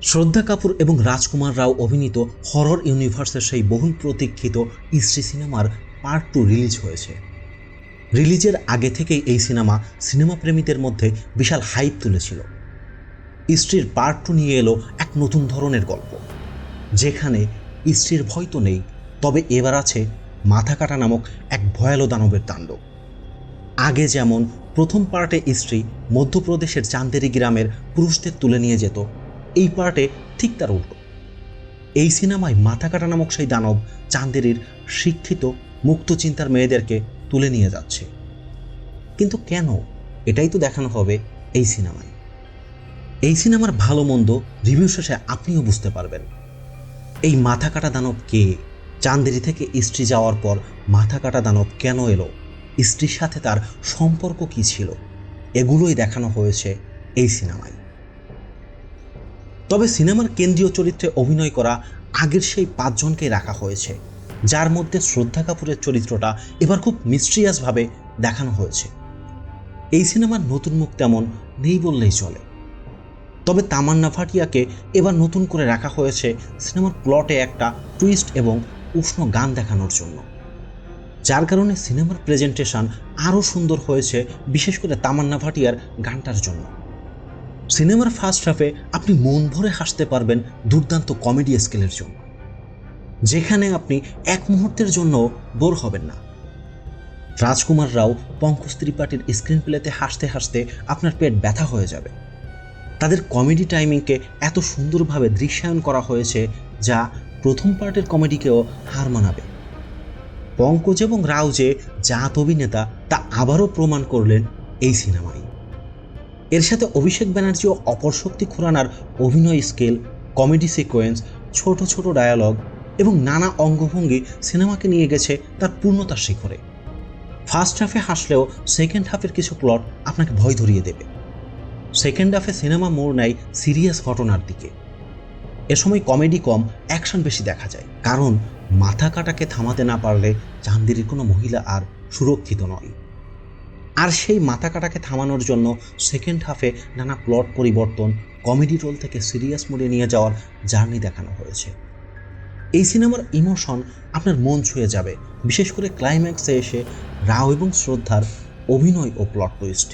শ্রদ্ধা কাপুর এবং রাজকুমার রাও অভিনীত হরর ইউনিভার্সের সেই বহুল প্রতীক্ষিত স্ত্রী সিনেমার পার্ট 2 রিলিজ হয়েছে। রিলিজের আগে থেকেই এই সিনেমা প্রেমীদের মধ্যে বিশাল হাইপ তুলেছিল। স্ত্রীর পার্ট 2 নিয়ে এলো এক নতুন ধরনের গল্প, যেখানে স্ত্রীর ভয় তো নেই, তবে এবার আছে মাথা কাটা নামক এক ভয়ালো দানবের তাণ্ডব। আগে যেমন প্রথম পার্টে স্ত্রী মধ্যপ্রদেশের চান্দেরি গ্রামের পুরুষদের তুলে নিয়ে যেত, এই পার্টে ঠিক তার উল্টো। এই সিনেমায় মাথা কাটা নামক সেই দানব চান্দেরির শিক্ষিত মুক্ত চিন্তার মেয়েদেরকে তুলে নিয়ে যাচ্ছে। কিন্তু কেন, এটাই তো দেখানো হবে এই সিনেমায়। এই সিনেমার ভালো মন্দ রিভিউ শেষে আপনিও বুঝতে পারবেন। এই মাথা কাটা দানব কে, চান্দেরি থেকে স্ত্রী যাওয়ার পর মাথা কাটা দানব কেন এলো, স্ত্রীর সাথে তার সম্পর্ক কি ছিল, এগুলোই দেখানো হয়েছে এই সিনেমায়। তবে সিনেমার কেন্দ্রীয় চরিত্রে অভিনয় করা আগের সেই 5 জনকেই রাখা হয়েছে, যার মধ্যে শ্রদ্ধা কাপুরের চরিত্রটা এবার খুব মিস্ট্রিয়াসভাবে দেখানো হয়েছে। এই সিনেমার নতুন মুখ তেমন নেই বললেই চলে। তবে তামান্না ভাটিয়াকে এবার নতুন করে রাখা হয়েছে সিনেমার প্লটে একটা টুইস্ট এবং উষ্ণ গান দেখানোর জন্য, যার কারণে সিনেমার প্রেজেন্টেশন আরও সুন্দর হয়েছে, বিশেষ করে তামান্না ভাটিয়ার গানটার জন্য। সিনেমার ফার্স্ট হাফে আপনি মন ভরে হাসতে পারবেন দুর্দান্ত কমেডি স্কেলের জন্য, যেখানে আপনি এক মুহূর্তের জন্য বোর হবেন না। রাজকুমার রাও, পঙ্কজ ত্রিপাঠীর স্ক্রিন প্লেতে হাসতে হাসতে আপনার পেট ব্যথা হয়ে যাবে। তাদের কমেডি টাইমিংকে এত সুন্দরভাবে দৃশ্যায়ন করা হয়েছে, যা প্রথম পার্টের কমেডিকেও হার মানাবে। পঙ্কজ এবং রাও যে জাত অভিনেতা তা আবারও প্রমাণ করলেন এই সিনেমায়। এর সাথে অভিষেক ব্যানার্জি ও অপরশক্তি খুরানার অভিনয় স্কেল, কমেডি সিকোয়েন্স, ছোট ছোট ডায়ালগ এবং নানা অঙ্গভঙ্গি সিনেমাকে নিয়ে গেছে তার পূর্ণতার শিখরে। ফার্স্ট হাফে হাসলেও সেকেন্ড হাফের কিছু প্লট আপনাকে ভয় ধরিয়ে দেবে। সেকেন্ড হাফে সিনেমা মোড় নেয় সিরিয়াস ঘটনার দিকে। এ সময় কমেডি কম, অ্যাকশন বেশি দেখা যায়, কারণ মাথা কাটাকে থামাতে না পারলে চান্দেরির কোনো মহিলা আর সুরক্ষিত নয়। আর সেই মাথা কাটাকে থামানোর জন্য সেকেন্ড হাফে নানা প্লট পরিবর্তন, কমেডি রোল থেকে সিরিয়াস মোডে নিয়ে যাওয়ার জার্নি দেখানো হয়েছে। এই সিনেমার ইমোশন আপনার মন ছুঁয়ে যাবে, বিশেষ করে ক্লাইম্যাক্সে এসে রাও এবং শ্রদ্ধার অভিনয় ও প্লট টুইস্ট।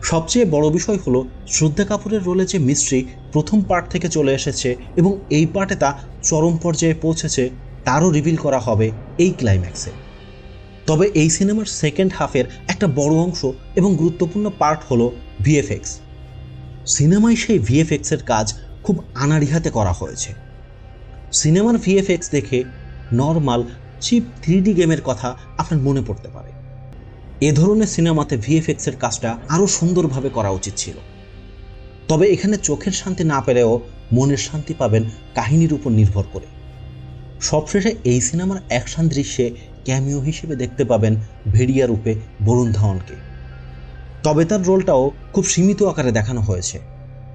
সবচেয়ে বড় বিষয় হলো শ্রদ্ধা কাপুরের রোলে যে মিস্ট্রি প্রথম পার্ট থেকে চলে এসেছে এবং এই পার্টে তা চরম পর্যায়ে পৌঁছেছে, তারও রিভিল করা হবে এই ক্লাইম্যাক্সে। তবে এই সিনেমার সেকেন্ড হাফের একটা বড় অংশ এবং গুরুত্বপূর্ণ পার্ট হলো ভিএফএক্স। সিনেমায় সেই ভিএফএক্সের কাজ খুব আনাড়িহাতে করা হয়েছে। সিনেমার ভিএফএক্স দেখে নর্মাল চিপ 3D গেমের কথা আপনার মনে পড়তে পারে। এ ধরনের সিনেমাতে ভিএফএক্সের কাজটা আরও সুন্দরভাবে করা উচিত ছিল। তবে এখানে চোখের শান্তি না পেলেও মনের শান্তি পাবেন কাহিনীর উপর নির্ভর করে। সবশেষে এই সিনেমার অ্যাকশন দৃশ্যে ক্যামিও হিসেবে দেখতে পাবেন ভেড়িয়া রূপে বরুণ ধাওয়ানকে। তবে তার রোলটাও খুব সীমিত আকারে দেখানো হয়েছে।